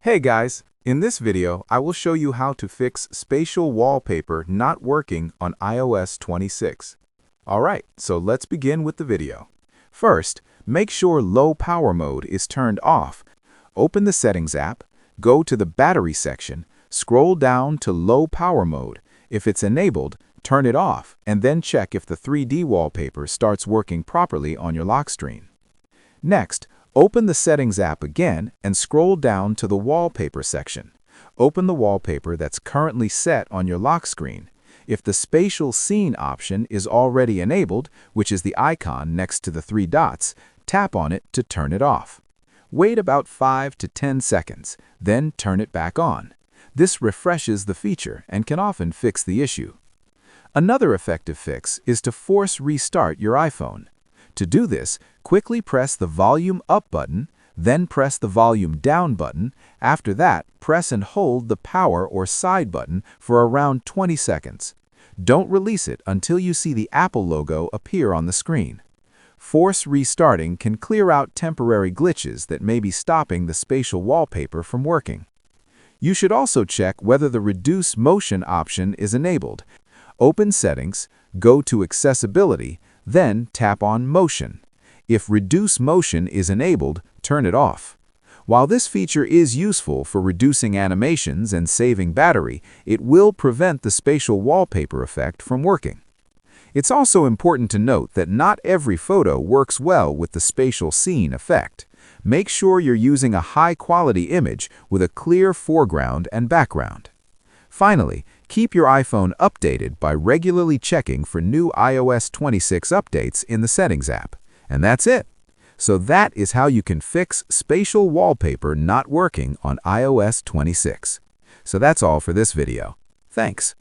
Hey guys, in this video I will show you how to fix spatial wallpaper not working on iOS 26. Alright, so let's begin with the video. First, make sure low power mode is turned off. Open the Settings app, go to the Battery section, scroll down to Low Power Mode. If it's enabled, turn it off, and then check if the 3D wallpaper starts working properly on your lock screen. Next, open the Settings app again and scroll down to the Wallpaper section. Open the wallpaper that's currently set on your lock screen. If the Spatial Scene option is already enabled, which is the icon next to the three dots, tap on it to turn it off. Wait about 5 to 10 seconds, then turn it back on. This refreshes the feature and can often fix the issue. Another effective fix is to force restart your iPhone. To do this, quickly press the volume up button, then press the volume down button. After that, press and hold the power or side button for around 20 seconds. Don't release it until you see the Apple logo appear on the screen. Force restarting can clear out temporary glitches that may be stopping the spatial wallpaper from working. You should also check whether the Reduce Motion option is enabled. Open Settings, go to Accessibility, then tap on Motion. If Reduce Motion is enabled, turn it off. While this feature is useful for reducing animations and saving battery, it will prevent the spatial wallpaper effect from working. It's also important to note that not every photo works well with the spatial scene effect. Make sure you're using a high-quality image with a clear foreground and background. Finally, keep your iPhone updated by regularly checking for new iOS 26 updates in the Settings app. And that's it. So that is how you can fix spatial wallpaper not working on iOS 26. So that's all for this video. Thanks.